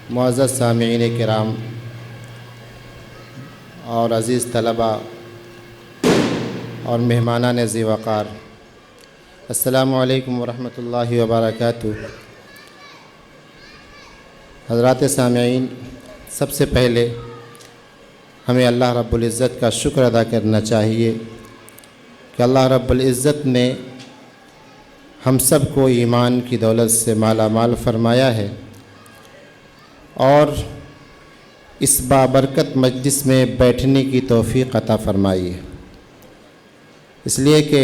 معزز سامعین کرام اور عزیز طلباء اور مہمانان ذی وقار، السلام علیکم ورحمۃ اللہ وبرکاتہ۔ حضرات سامعین، سب سے پہلے ہمیں اللہ رب العزت کا شکر ادا کرنا چاہیے کہ اللہ رب العزت نے ہم سب کو ایمان کی دولت سے مالا مال فرمایا ہے اور اس بابرکت مجلس میں بیٹھنے کی توفیق عطا فرمائی ہے، اس لیے کہ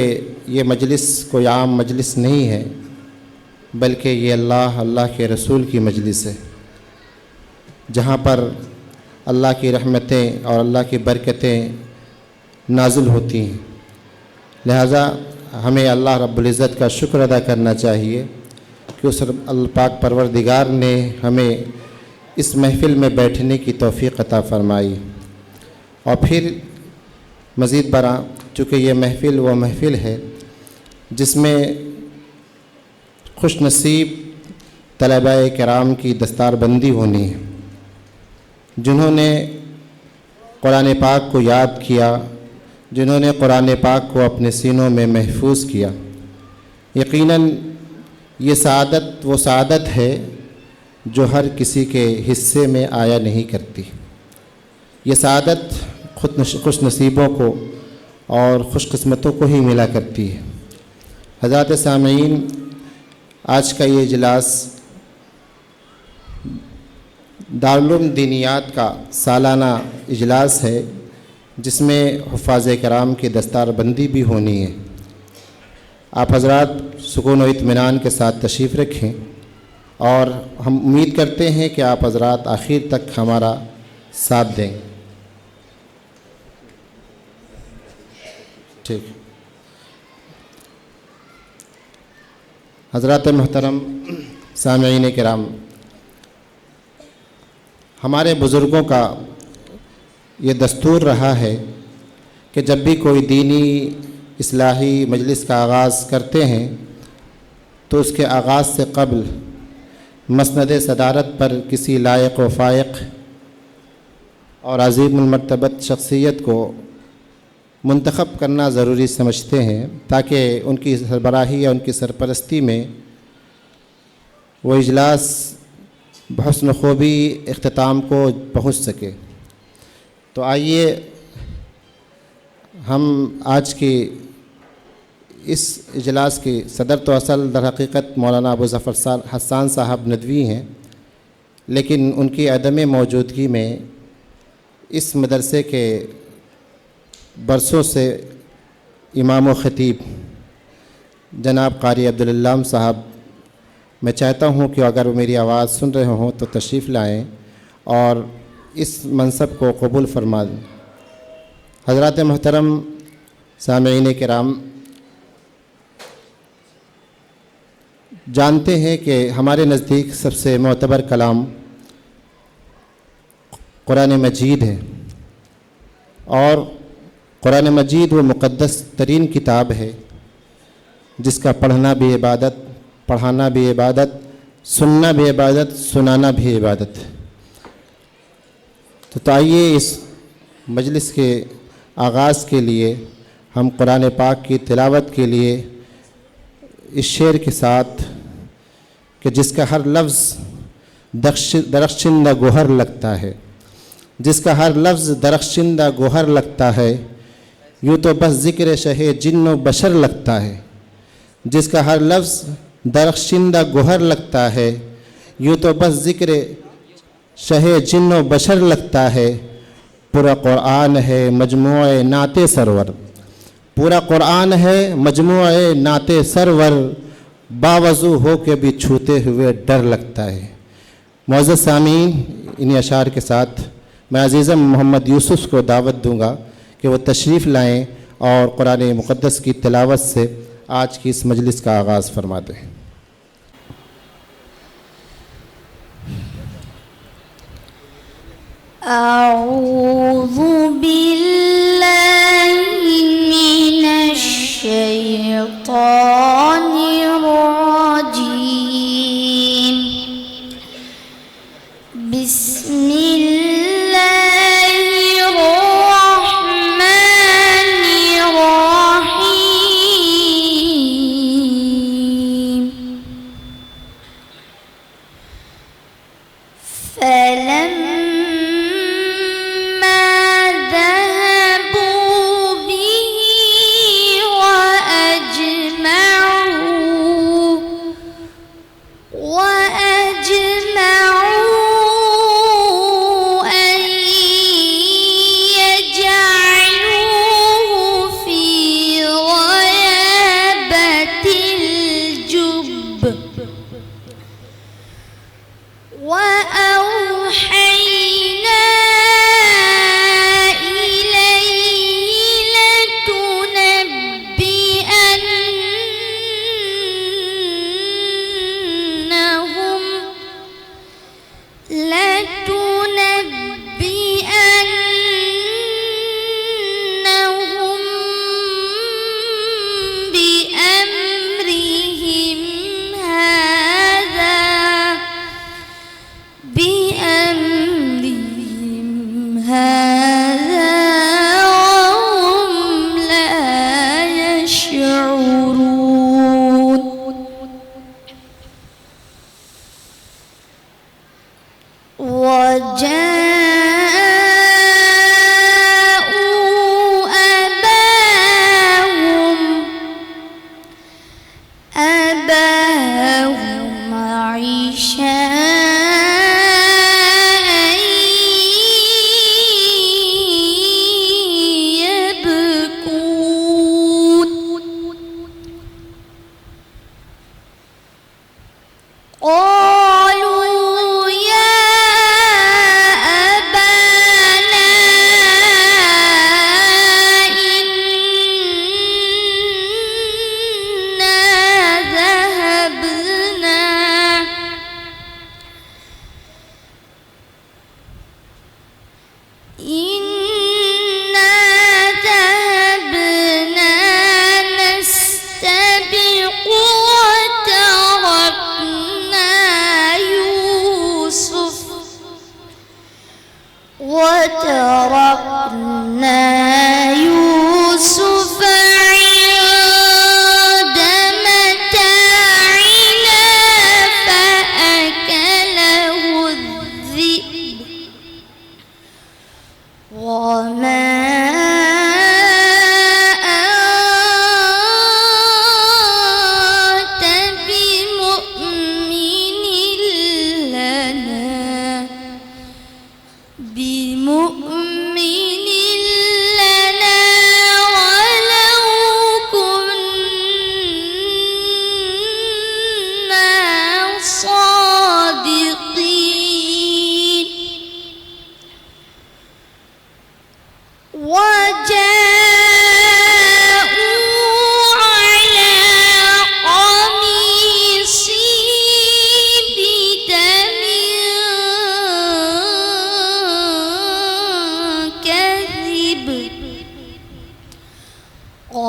یہ مجلس کوئی عام مجلس نہیں ہے، بلکہ یہ اللہ کے رسول کی مجلس ہے، جہاں پر اللہ کی رحمتیں اور اللہ کی برکتیں نازل ہوتی ہیں۔ لہذا ہمیں اللہ رب العزت کا شکر ادا کرنا چاہیے کہ اس اللہ پاک پروردگار نے ہمیں اس محفل میں بیٹھنے کی توفیق عطا فرمائی، اور پھر مزید برآں چونکہ یہ محفل وہ محفل ہے جس میں خوش نصیب طلباء کرام کی دستار بندی ہونی ہے، جنہوں نے قرآن پاک کو یاد کیا، جنہوں نے قرآن پاک کو اپنے سینوں میں محفوظ کیا۔ یقیناً یہ سعادت وہ سعادت ہے جو ہر کسی کے حصے میں آیا نہیں کرتی۔ یہ سعادت خوش نصیبوں کو اور خوش قسمتوں کو ہی ملا کرتی ہے۔ حضرات سامعین، آج کا یہ اجلاس دارالعلوم دینیات کا سالانہ اجلاس ہے، جس میں حفاظ کرام کی دستار بندی بھی ہونی ہے۔ آپ حضرات سکون و اطمینان کے ساتھ تشریف رکھیں، اور ہم امید کرتے ہیں کہ آپ حضرات آخر تک ہمارا ساتھ دیں۔ ٹھیک۔ حضرات محترم سامعین کرام، ہمارے بزرگوں کا یہ دستور رہا ہے کہ جب بھی کوئی دینی اصلاحی مجلس کا آغاز کرتے ہیں تو اس کے آغاز سے قبل مسند صدارت پر کسی لائق و فائق اور عظیم المرتبت شخصیت کو منتخب کرنا ضروری سمجھتے ہیں، تاکہ ان کی سربراہی یا ان کی سرپرستی میں وہ اجلاس بحسن خوبی اختتام کو پہنچ سکے۔ تو آئیے ہم آج کی اس اجلاس کی صدر تو اصل در حقیقت مولانا ابو ظفر حسان صاحب ندوی ہیں، لیکن ان کی عدم موجودگی میں اس مدرسے کے برسوں سے امام و خطیب جناب قاری عبداللام صاحب، میں چاہتا ہوں کہ اگر وہ میری آواز سن رہے ہوں تو تشریف لائیں اور اس منصب کو قبول فرما دیں۔ حضرات محترم سامعین کرام، جانتے ہیں کہ ہمارے نزدیک سب سے معتبر کلام قرآن مجید ہے، اور قرآن مجید وہ مقدس ترین کتاب ہے جس کا پڑھنا بھی عبادت، پڑھانا بھی عبادت، سننا بھی عبادت، سنانا بھی عبادت۔ تو آئیے اس مجلس کے آغاز کے لیے ہم قرآن پاک کی تلاوت کے لیے اس شعر کے ساتھ کہ جس کا ہر لفظ درخشندہ گوہر لگتا ہے، جس کا ہر لفظ درخشندہ گوہر لگتا ہے، یوں تو بس ذکر شہ جن و بشر لگتا ہے، جس کا ہر لفظ درخشندہ گوہر لگتا ہے، یوں تو بس ذکر شہ جن و بشر لگتا ہے، پورا قرآن ہے مجموعہ نعت سرور، پورا قرآن ہے مجموعہ نعت سرور، باوضو ہو کے بھی چھوتے ہوئے ڈر لگتا ہے۔ معزز سامعین، انہی اشعار کے ساتھ میں عزیزم محمد یوسف کو دعوت دوں گا کہ وہ تشریف لائیں اور قرآن مقدس کی تلاوت سے آج کی اس مجلس کا آغاز فرما دیں۔ اعوذ باللہ من الشیطان الرجیم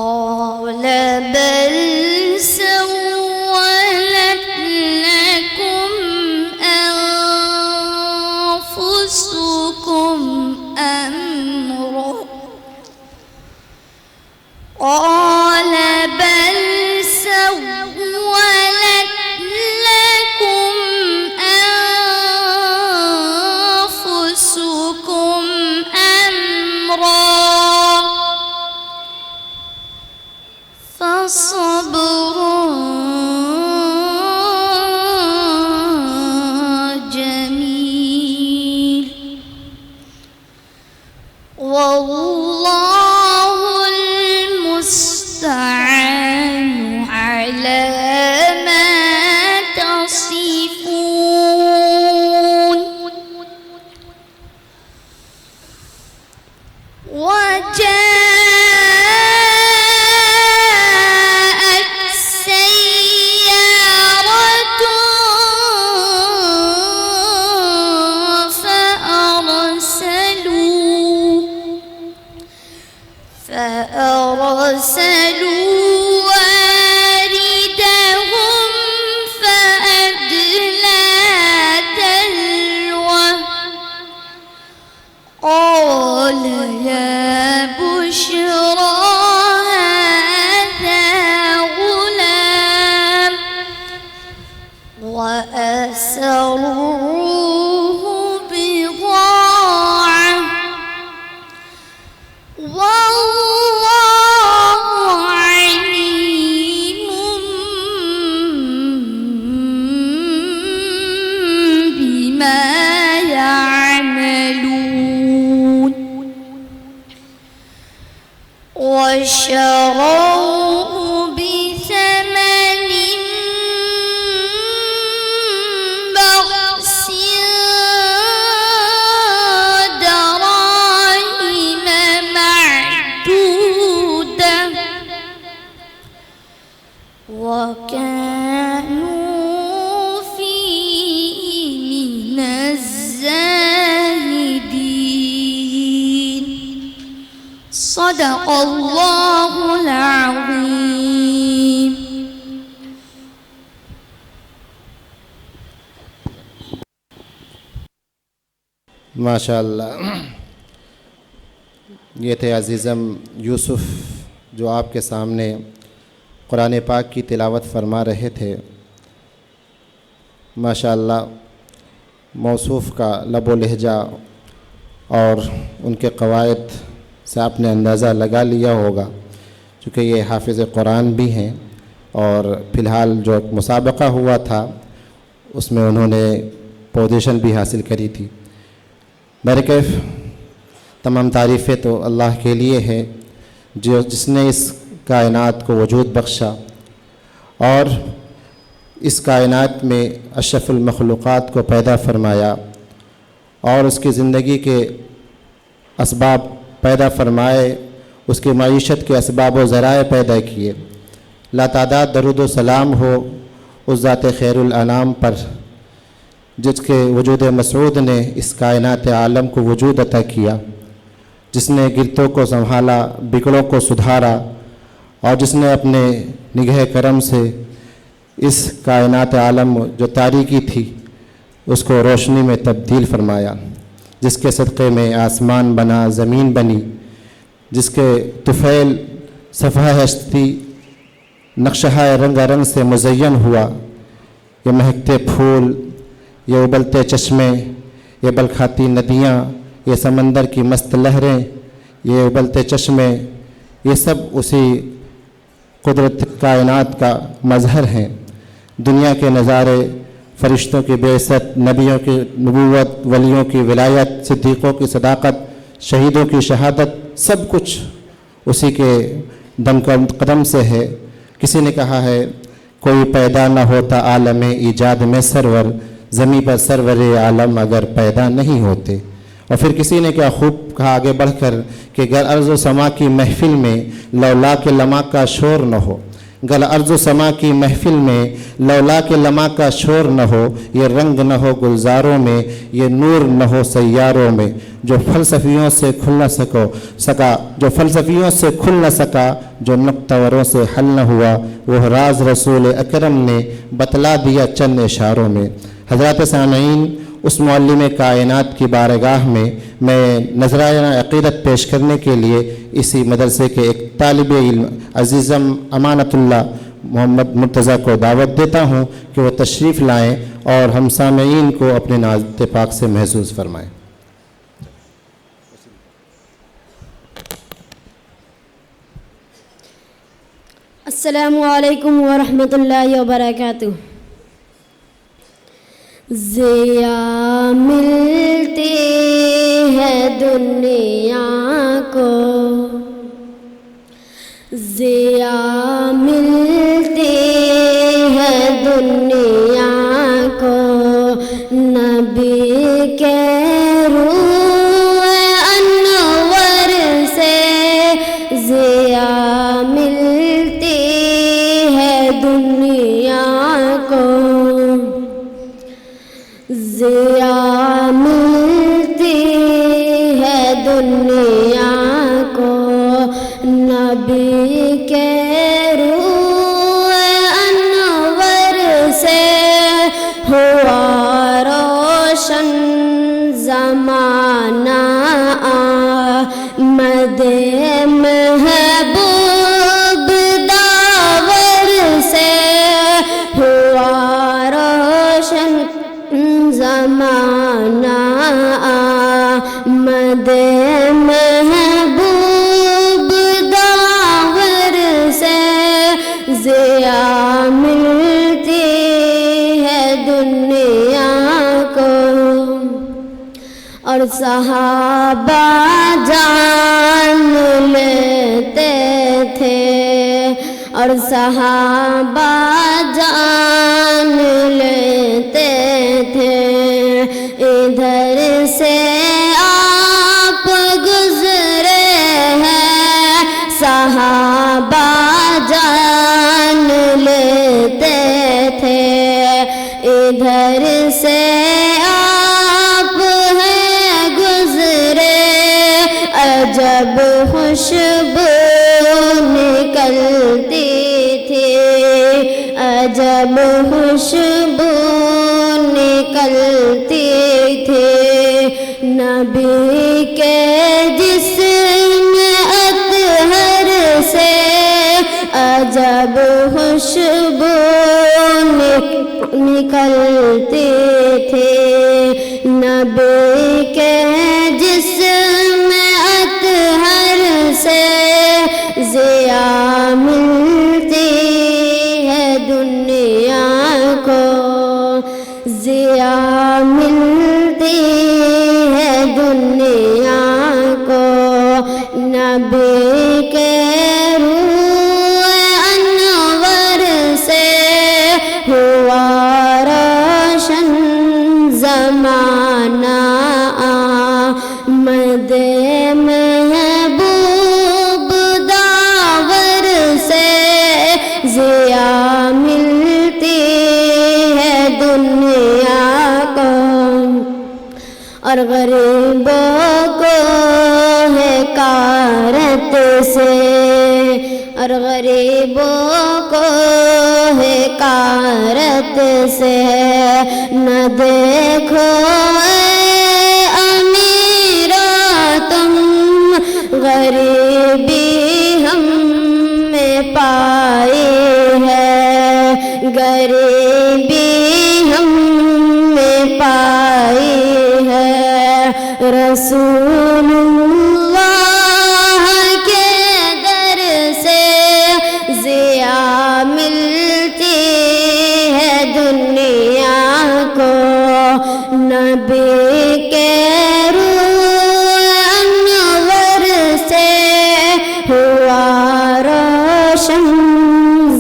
قال بل سولت لكم أنفسكم أمرا قال بل سولت لكم أنفسكم أمرا فصبر جميل والله المستعان على ما تصفون وجاءت سيارة فأرسلوا واردهم فأدلى دلوه قال يا بشرى هذا غلام وأسروه بضاعة والله عليم بما يعملون وشروه بثمن بخس دراهم معدودة وكانوا فيه من الزاهدين صدق الله العظيم. ماشاءاللہ، یہ تھے عزیزم یوسف جو آپ کے سامنے قرآن پاک کی تلاوت فرما رہے تھے۔ ماشاءاللہ، موصوف کا لب و لہجہ اور ان کے قواعد سے آپ نے اندازہ لگا لیا ہوگا، چونکہ یہ حافظ قرآن بھی ہیں، اور فی الحال جو مسابقہ ہوا تھا اس میں انہوں نے پوزیشن بھی حاصل کری تھی۔ بہرکیف تمام تعریفیں تو اللہ کے لیے ہے جس نے اس کائنات کو وجود بخشا اور اس کائنات میں اشرف المخلوقات کو پیدا فرمایا اور اس کی زندگی کے اسباب پیدا فرمائے، اس کی معیشت کے اسباب و ذرائع پیدا کیے۔ لاتعداد درود و سلام ہو اس ذات خیر الانام پر جس کے وجود مسعود نے اس کائنات عالم کو وجود عطا کیا، جس نے گرتوں کو سنبھالا، بگڑوں کو سدھارا، اور جس نے اپنے نگہ کرم سے اس کائنات عالم جو تاریکی تھی اس کو روشنی میں تبدیل فرمایا، جس کے صدقے میں آسمان بنا، زمین بنی، جس کے طفیل صفحہ ہستی نقشہ رنگ رنگ سے مزین ہوا۔ یہ مہکتے پھول، یہ ابلتے چشمے، یہ بلکھاتی ندیاں، یہ سمندر کی مست لہریں، یہ ابلتے چشمے، یہ سب اسی قدرت کائنات کا مظہر ہیں۔ دنیا کے نظارے، فرشتوں کی بعثت، نبیوں کی نبوت، ولیوں کی ولایت، صدیقوں کی صداقت، شہیدوں کی شہادت، سب کچھ اسی کے دم قدم سے ہے۔ کسی نے کہا ہے کوئی پیدا نہ ہوتا عالم ایجاد میں سرور، زمیں پر سرور عالم اگر پیدا نہیں ہوتے۔ اور پھر کسی نے کیا خوب کہا آگے بڑھ کر کہ گر ارض و سما کی محفل میں لولا کے لمحہ کا شور نہ ہو، گل ارض و سما کی محفل میں لولا کے لمحہ کا شور نہ ہو، یہ رنگ نہ ہو گلزاروں میں، یہ نور نہ ہو سیاروں میں، جو فلسفیوں سے کھل نہ سکا، جو نقطہ وروں سے حل نہ ہوا، وہ راز رسول اکرم نے بتلا دیا چند اشاروں میں۔ حضرات سامعین، اس معلم کائنات کی بارگاہ میں نذرانہ عقیدت پیش کرنے کے لیے اسی مدرسے کے ایک طالب علم عزیزم امانت اللہ محمد مرتضیٰ کو دعوت دیتا ہوں کہ وہ تشریف لائیں اور ہم سامعین کو اپنے نعت پاک سے محظوظ فرمائیں۔ السلام علیکم ورحمۃ اللہ وبرکاتہ۔ ضیاء ملتی ہے دنیا کو، ضیاء ملتی ہے دنیا کو، نبی کے روح انور سے ضیاء ملتی ہے دنیا کو، ضیاء ملتی ہے دنیا کو، نبی کے روح انور سے ہوا روشن زمانہ، آمد محبوب داور سے ہوا روشن زمانہ، آمد محبوب داور سے ضیاء ملتی ہے دنیا کو۔ اور صحابہ جان لیتے تھے، اور صحابہ جان لیتے تھے، ادھر سے آپ گزرے ہیں، صحابہ جان لیتے تھے، ادھر سے آپ ہیں گزرے، عجب خوشبو نکلتی تھی، عجب خوشبو نکلتی تھی، نبی کے جسم اطہر سے عجب خوشبو نکلتی تھی، نبی کے جسم اطہر سے ضیاء ملتی ہے دنیا کو، ضیاء ملتی ہے دنیا کو، نبی کے روح انور سے ہوا روشن زمانہ، آمد محبوب داور سے ضیاء ملتی ہے دنیا کو۔ اور غریبوں کو ہے کارت سے، اور غریبوں کو ہے کارت سے، نہ دیکھو اے امیرا تم، غریبی ہم میں پائی ہے، غریبی ہم میں پائی ہے، رسول اللہ کے در سے ضیاء ملتی ہے دنیا کو، نبی کے روح انور سے ہوا روشن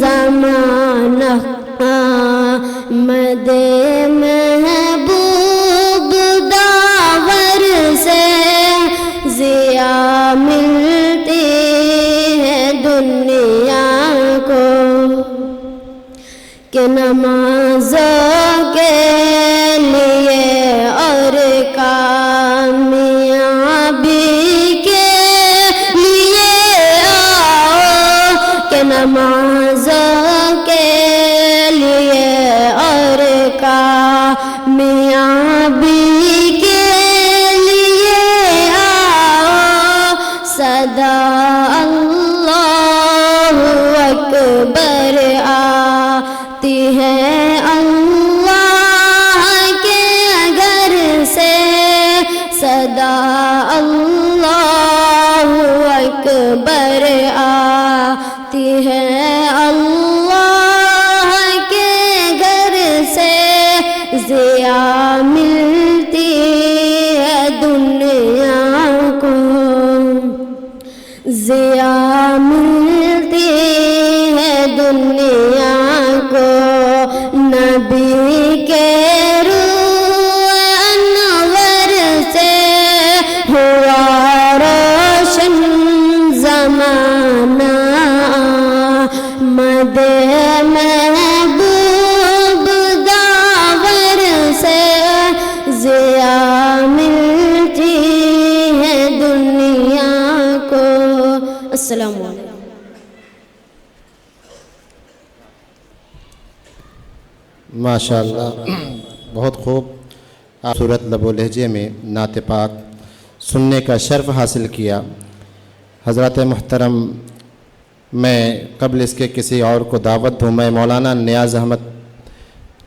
زمانہ، آمد محبوب داور سے کہ نمازوں کے لیے اور کامیابی کے لیے آؤ، کہ نمازوں کے لیے اور کامیابی کے لیے آؤ، صدا اللہ اکبر آتی ہے اللہ کے گھر سے، صدا اللہ اکبر آتی ہے اللہ کے گھر سے، ضیا ملتی ہے دنیا کو، ضیا ملتی ہے دنیا کو، نبی کے روح انور سے ہوا روشن زمانہ، مد محبوب داور سے ضیا ملتی ہے دنیا کو۔ السلام علیکم۔ ماشاء اللہ، بہت خوب آپ صورت لب و لہجے میں نعت پاک سننے کا شرف حاصل کیا۔ حضرات محترم، میں قبل اس کے کسی اور کو دعوت دوں، میں مولانا نیاز احمد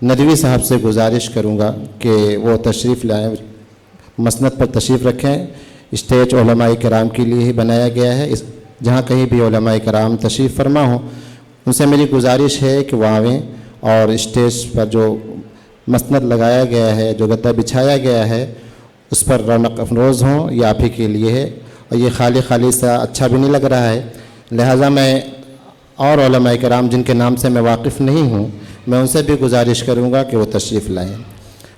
ندوی صاحب سے گزارش کروں گا کہ وہ تشریف لائیں، مسند پر تشریف رکھیں۔ اسٹیج علماء کرام کے لیے ہی بنایا گیا ہے، جہاں کہیں بھی علماء کرام تشریف فرما ہوں ان سے میری گزارش ہے کہ وہ آویں اور اسٹیج پر جو مسند لگایا گیا ہے، جو گدا بچھایا گیا ہے، اس پر رونق افروز ہوں۔ یہ آپ ہی کے لیے ہے اور یہ خالی خالی سا اچھا بھی نہیں لگ رہا ہے، لہٰذا میں اور علماء کرام جن کے نام سے میں واقف نہیں ہوں، میں ان سے بھی گزارش کروں گا کہ وہ تشریف لائیں۔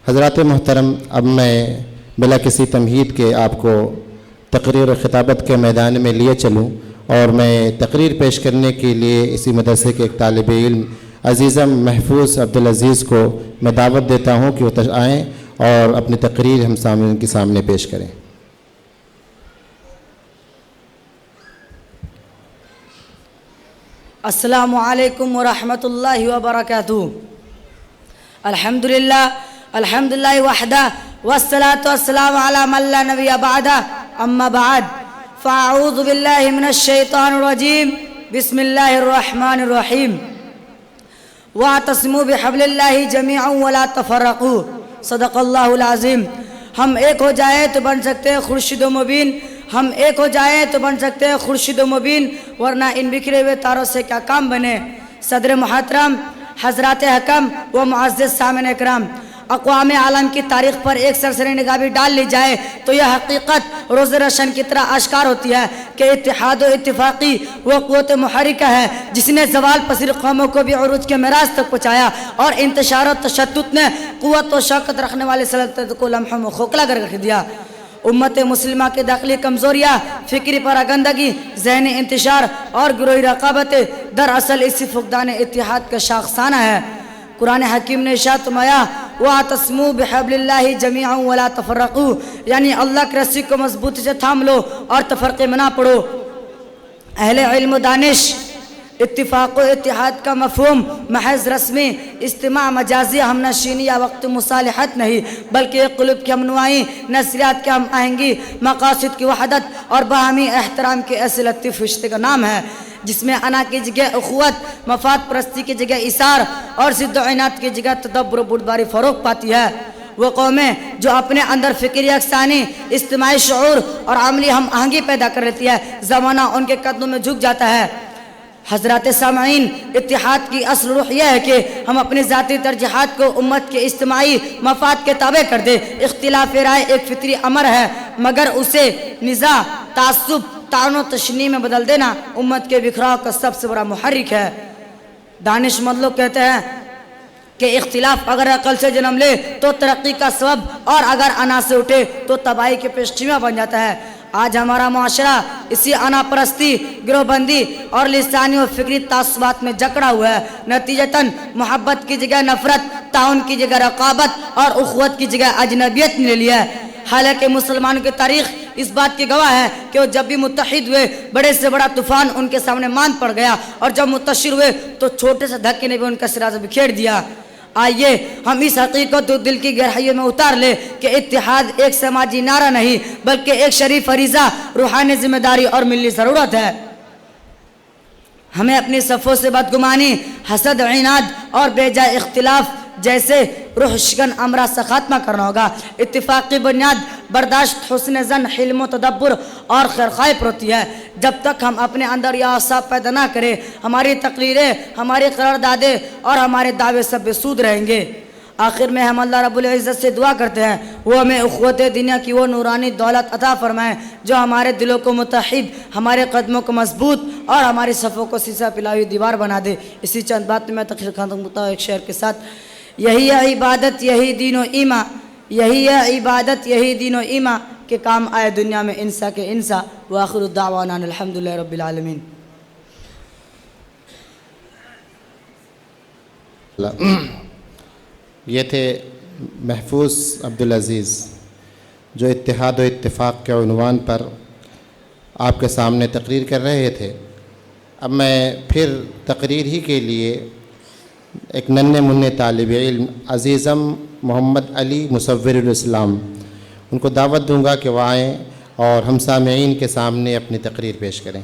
حضرات محترم، اب میں بلا کسی تمہید کے آپ کو تقریر و خطابت کے میدان میں لیے چلوں، اور میں تقریر پیش کرنے کے لیے اسی مدرسے کے ایک طالب علم عزیزم محفوظ عبدالعزیز کو میں دعوت دیتا ہوں کہ وہ آئیں اور اپنی تقریر ہم ان کے سامنے پیش کریں۔ السلام علیکم ورحمۃ اللہ وبرکاتہ۔ الحمدللہ وحدہ والصلاة والسلام علی من لا نبی بعدہ، اما بعد فاعوذ باللہ من الشیطان الرجیم، بسم اللہ الرحمن الرحیم۔ واعتصموا بحبل اللہ جمیعا ولا تفرقوا، صدق اللہ العظیم۔ ہم ایک ہو جائیں تو بن سکتے ہیں خورشید و مبین، ہم ایک ہو جائیں تو بن سکتے ہیں خورشید و مبین، ورنہ ان بکھرے ہوئے تاروں سے کیا کام بنے۔ صدر محترم، حضرات حکم و معزز سامعین اکرام، اقوام عالم کی تاریخ پر ایک سرسری نگاہ بھی ڈال لی جائے تو یہ حقیقت روز روشن کی طرح آشکار ہوتی ہے کہ اتحاد و اتفاقی وہ قوت محرکہ ہے جس نے زوال پذیر قوموں کو بھی عروج کے معراج تک پہنچایا، اور انتشار و تشدد نے قوت و شوکت رکھنے والے سلطنت کو لمحوں میں کھوکھلا کر رکھ دیا۔ امت مسلمہ کی داخلی کمزوریاں، فکری پراگندگی، ذہنی انتشار اور گروہی رقابتیں دراصل اسی فقدان اتحاد کا شاخسانہ ہے۔ قرآن حکیم نے ارشاد فرمایا وَاعْتَصِمُوا بِحَبْلِ اللَّهِ جَمِيعًا وَلَا تَفَرَّقُوا، یعنی اللہ کی رسی کو مضبوطی سے تھام لو اور تفرقے میں نہ پڑو۔ اہل علم و دانش اتفاق و اتحاد کا مفہوم محض رسمی اجتماع، مجازی ہم نشینی یا وقت مصالحت نہیں، بلکہ قلوب کی ہمنوائی، نظریات کی ہم آہنگی، مقاصد کی وحدت اور باہمی احترام کے ایسے لطیف رشتے کا نام ہے جس میں انا کی جگہ اخوت، مفاد پرستی کی جگہ اثار اور ضد و عناد کی جگہ تدبر و بردباری فروغ پاتی ہے۔ وہ قومیں جو اپنے اندر فکری یکسانی، اجتماعی شعور اور عملی ہم آہنگی پیدا کر لیتی ہے، زمانہ ان کے قدموں میں جھک جاتا ہے۔ حضرات سامعین، اتحاد کی اصل روح یہ ہے کہ ہم اپنی ذاتی ترجیحات کو امت کے اجتماعی مفاد کے تابع کر دیں۔ اختلاف رائے ایک فطری امر ہے، مگر اسے نزاع، تعصب، طعن و تشنیع میں بدل دینا امت کے بکھراؤ کا سب سے بڑا محرک ہے۔ دانش مند لوگ کہتے ہیں کہ اختلاف اگر عقل سے جنم لے تو ترقی کا سبب، اور اگر انا سے اٹھے تو تباہی کے پیش خیمہ بن جاتا ہے۔ آج ہمارا معاشرہ اسی انا پرستی، گروہ بندی اور لسانی و فکری تعصبات میں جکڑا ہوا ہے۔ نتیجتاً محبت کی جگہ نفرت، تعاون کی جگہ رقابت اور اخوت کی جگہ اجنبیت نے لے لیا ہے۔ حالانکہ مسلمانوں کی تاریخ اس بات کی گواہ ہے کہ وہ جب بھی متحد ہوئے بڑے سے بڑا طوفان ان کے سامنے ماند پڑ گیا، اور جب منتشر ہوئے تو چھوٹے سے دھکے نے بھی ان کا سراز بکھیر دیا۔ آئیے ہم اس حقیقت کو دل کی گہرائیوں میں اتار لیں کہ اتحاد ایک سماجی نعرہ نہیں بلکہ ایک شریف فریضہ، روحانی ذمہ داری اور ملی ضرورت ہے۔ ہمیں اپنی صفوں سے بدگمانی، حسد، عناد اور بے جا اختلاف جیسے روح شکن امراض سے خاتمہ کرنا ہوگا۔ اتفاق کی بنیاد برداشت، حسن زن، حلم و تدبر اور خیرخواہی پر ہوتی ہے۔ جب تک ہم اپنے اندر یہ اوصاف پیدا نہ کریں، ہماری تقریریں، ہماری قراردادیں اور ہمارے دعوے سب بے سود رہیں گے۔ آخر میں ہم اللہ رب العزت سے دعا کرتے ہیں وہ ہمیں اخوت دنیا کی وہ نورانی دولت عطا فرمائیں جو ہمارے دلوں کو متحد، ہمارے قدموں کو مضبوط اور ہماری صفوں کو سیسا پلائی دیوار بنا دے۔ اسی چند بات میں تقریر ختم کرتا ہوں ایک شعر کے ساتھ۔ یہی ہے عبادت، یہی دین و ایمان، یہی ہے عبادت، یہی دین و ایمان کہ کام آئے دنیا میں انسا کے انسا۔ وآخر الدعوانا الحمدللہ رب العالمین۔ یہ تھے محفوظ عبدالعزیز جو اتحاد و اتفاق کے عنوان پر آپ کے سامنے تقریر کر رہے تھے۔ اب میں پھر تقریر ہی کے لیے ایک ننھے منھے طالب علم عزیزم محمد علی مصور الاسلام ان کو دعوت دوں گا کہ وہ آئیں اور ہم سامعین کے سامنے اپنی تقریر پیش کریں۔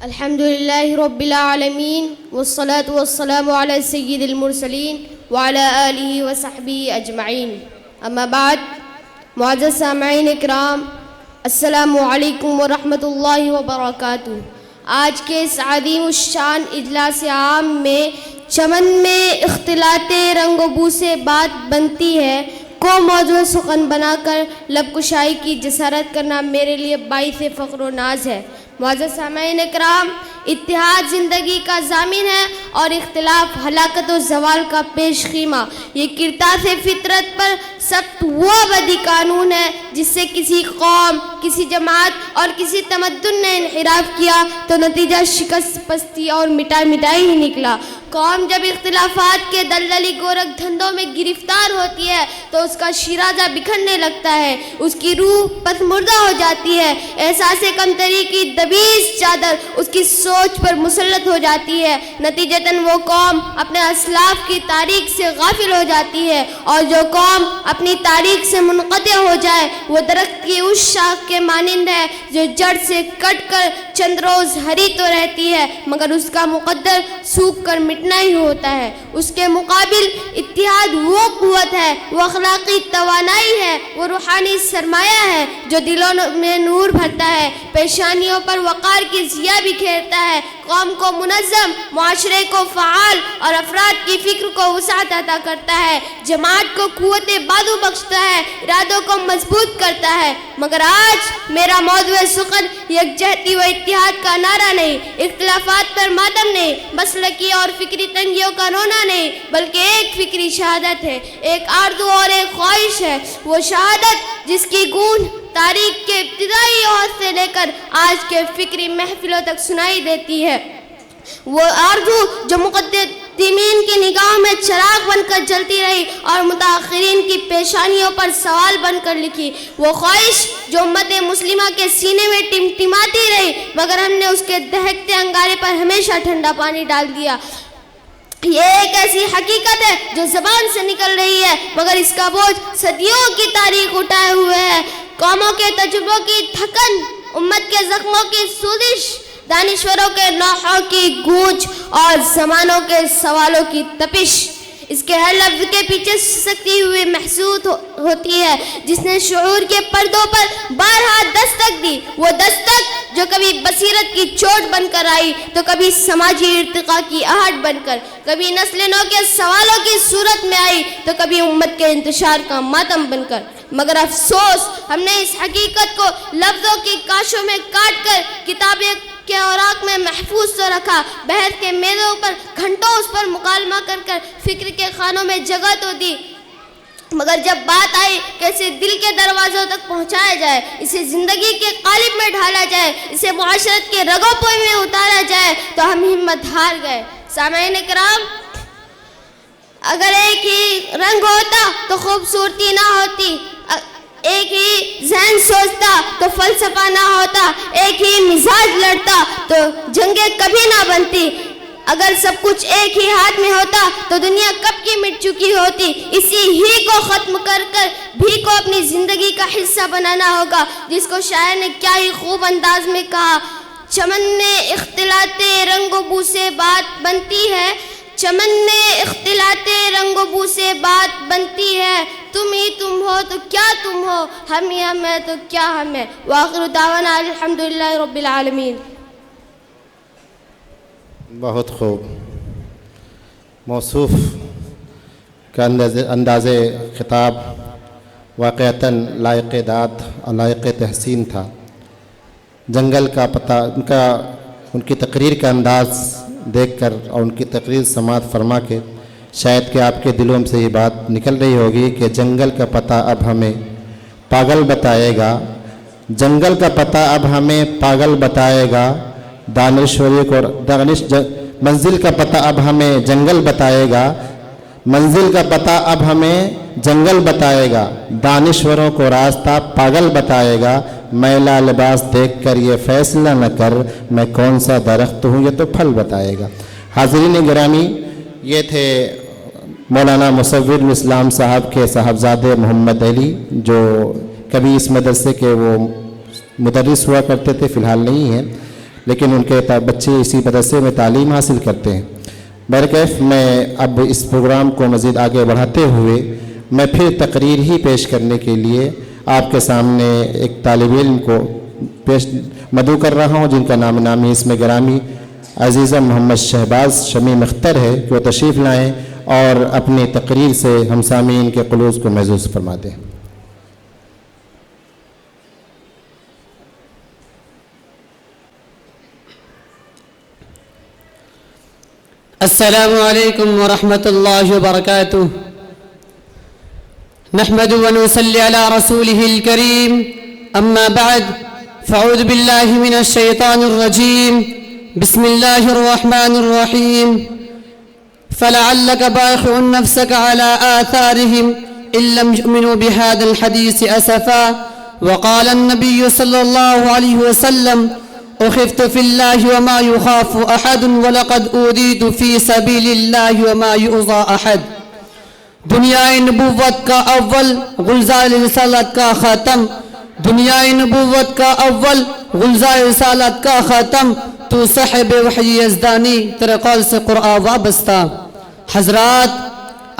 الحمدللہ رب العالمین والصلاة والسلام علی سید المرسلین وعلی آلہ وصحبہ اجمعین، اما بعد، معزز سامعین اکرام، السلام علیکم ورحمۃ اللہ وبرکاتہ۔ آج کے اس عظیم الشان اجلاس عام میں چمن میں اختلاط رنگ و بو سے بات بنتی ہے کو موضوع سخن بنا کر لب کشائی کی جسارت کرنا میرے لیے باعث فخر و ناز ہے۔ معزز سامعین اکرام، اتحاد زندگی کا ضامن ہے اور اختلاف ہلاکت و زوال کا پیش خیمہ۔ یہ کرتاس فطرت پر سخت وہ ابدی قانون ہے جس سے کسی قوم، کسی جماعت اور کسی تمدن نے انحراف کیا تو نتیجہ شکست، پستی اور مٹائی ہی نکلا۔ قوم جب اختلافات کے دلدلی گورکھ دھندوں میں گرفتار ہوتی ہے تو اس کا شیرازہ بکھرنے لگتا ہے، اس کی روح پس مردہ ہو جاتی ہے، احساس کمتری کی دبیس چادر اس کی سوچ پر مسلط ہو جاتی ہے، نتیجتاً وہ قوم اپنے اسلاف کی تاریخ سے غافل ہو جاتی ہے، اور جو قوم اپنی تاریخ سے منقطع ہو جائے وہ درخت کی اس شاخ کے مانند ہے جو جڑ سے کٹ کر چند روز ہری تو رہتی ہے مگر اس کا مقدر سوکھ کر مٹنا ہی ہوتا ہے۔ اس کے مقابل اتحاد وہ قوت ہے، وہ اخلاقی توانائی ہے، وہ روحانی سرمایہ ہے جو دلوں میں نور بھرتا ہے، پیشانیوں پر وقار کی ضیاء بکھیرتا ہے، قوم کو منظم، معاشرے کو فعال اور افراد کی فکر کو وسعت عطا کرتا ہے، جماعت کو قوت بازو بخشتا ہے، ارادوں کو مضبوط کرتا ہے۔ مگر آج میرا موضوع سخن یکجہتی و اتحاد کا نعرہ نہیں، اختلافات پر ماتم نہیں، مسلکی اور فکری تنگیوں کا رونا نہیں، بلکہ ایک فکری شہادت ہے، ایک آرزو اور ایک خواہش ہے۔ وہ شہادت جس کی گونج تاریخ کے ابتدائی عہد سے لے کر آج کے فکری محفلوں تک سنائی دیتی ہے، وہ آرزو جو مقدمین کی نگاہوں میں چراغ بن کر جلتی رہی اور متاخرین کی پیشانیوں پر سوال بن کر لکھی، وہ خواہش جو امت مسلمہ کے سینے میں ٹمٹماتی رہی مگر ہم نے اس کے دہکتے انگارے پر ہمیشہ ٹھنڈا پانی ڈال دیا۔ یہ ایک ایسی حقیقت ہے جو زبان سے نکل رہی ہے مگر اس کا بوجھ صدیوں کی تاریخ اٹھائے ہوئے ہے، قوموں کے تجربوں کی تھکن، امت کے زخموں کی سوزش، دانشوروں کے نوحوں کی گونج اور زمانوں کے سوالوں کی تپش۔ اس کے ہر لفظ کے پیچھے سکتی ہوئی محسوس ہوتی ہے جس نے شعور کے پردوں پر بارہا دستک دی، وہ دستک جو کبھی بصیرت کی چوٹ بن کر آئی تو کبھی سماجی ارتقاء کی آہٹ بن کر، کبھی نسل نو کے سوالوں کی صورت میں آئی تو کبھی امت کے انتشار کا ماتم بن کر۔ مگر افسوس ہم نے اس حقیقت کو لفظوں کی کاشوں میں کاٹ کر کتابیں کے اوراق میں محفوظ تو رکھا، بحث کے میزوں پر گھنٹوں اس پر مکالمہ کر فکر کے خانوں میں جگہ تو دی، مگر جب بات آئی کہ اسے دل کے دروازوں تک پہنچایا جائے، اسے زندگی کے قالب میں ڈھالا جائے، اسے معاشرت کے رگوں پوئی میں اتارا جائے، تو ہم ہمت ہار گئے۔ سامعین کرام، اگر ایک ہی رنگ ہوتا تو خوبصورتی نہ ہوتی، ایک ہی ذہن سوچتا تو فلسفہ نہ ہوتا، ایک ہی مزاج لڑتا تو جنگیں کبھی نہ بنتی، اگر سب کچھ ایک ہی ہاتھ میں ہوتا تو دنیا کب کی مٹ چکی ہوتی۔ اسی ہی کو ختم کر کر بھی کو اپنی زندگی کا حصہ بنانا ہوگا، جس کو شاعر نے کیا ہی خوب انداز میں کہا، چمن میں اختلاط رنگ و بو سے بات بنتی ہے، چمن میں اختلاط رنگ و بو سے بات بنتی ہے، تم ہی تم ہو تو کیا تم ہو، ہم ہی ہم ہیں تو کیا ہم ہیں۔ وآخر دعوانا الحمدللہ رب العالمین۔ بہت خوب، موصوف کا انداز خطاب واقعتاً لائق داد اور لائق تحسین تھا۔ جنگل کا پتہ ان کی تقریر کا انداز دیکھ کر اور ان کی تقریر سماعت فرما کے شاید کہ آپ کے دلوں سے یہ بات نکل رہی ہوگی کہ جنگل کا پتہ اب ہمیں پاگل بتائے گا، جنگل کا پتہ اب ہمیں پاگل بتائے گا، منزل کا پتہ اب ہمیں جنگل بتائے گا، منزل کا پتہ اب ہمیں جنگل بتائے گا، دانشوروں کو راستہ پاگل بتائے گا، میلا لباس دیکھ کر یہ فیصلہ نہ کر میں کون سا درخت ہوں، یہ تو پھل بتائے گا۔ حاضرین گرامی، یہ تھے مولانا مصور اسلام صاحب کے صاحبزادے محمد علی، جو کبھی اس مدرسے کے وہ مدرس ہوا کرتے تھے، فی الحال نہیں ہیں، لیکن ان کے بچے اسی مدرسے میں تعلیم حاصل کرتے ہیں۔ برکیف میں اب اس پروگرام کو مزید آگے بڑھاتے ہوئے میں پھر تقریر ہی پیش کرنے کے لیے آپ کے سامنے ایک طالب علم کو مدعو کر رہا ہوں، جن کا نام نامی اسم گرامی عزیزہ محمد شہباز شمیم اختر ہے، کہ وہ تشریف لائیں اور اپنی تقریر سے ہم سامعین کے قلوب کو محظوظ فرما دیں۔ السلام علیکم ورحمۃ اللہ وبرکاتہ۔ نحمد ونصلی علی رسولہ الکریم، اما بعد فاعوذ باللہ من الشیطان الرجیم، بسم اللہ الرحمن الرحیم، فلعلک باخع نفسک علی آثارہم ان لم یؤمنوا بہذا الحدیث اسفا، وقال النبی صلی اللہ علیہ وسلم اخفت فی اللہ وما یخاف احد ولقد اوذیت فی سبیل اللہ وما یؤذی احد۔ دنیائے نبوت کا اول، غلظہ رسالت کا ختم، دنیائے نبوت کا اول، غلظہ رسالت کا ختم، تو صاحب وحی یزدانی، تیرے قول سے قرآن وابستہ۔ حضرات،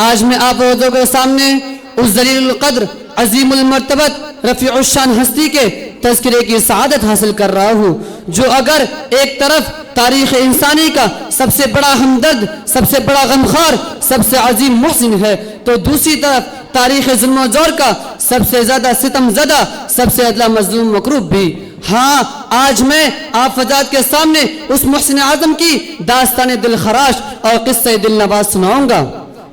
آج میں آپ لوگوں کے سامنے اس ذلیل القدر، عظیم المرتبت، رفیع الشان ہستی کے تذکرے کی سعادت حاصل کر رہا ہوں، جو اگر ایک طرف تاریخ انسانی کا سب سے بڑا ہمدرد، سب سے بڑا غمخوار، سب سے عظیم محسن ہے، تو دوسری طرف تاریخ ظلم و جور کا سب سے زیادہ ستم زدہ، سب سے ادلا مظلوم مکروب بھی۔ ہاں، آج میں آپ فضاد کے سامنے اس محسن اعظم کی داستان دل خراش اور قصہ دل نواز سناؤں گا۔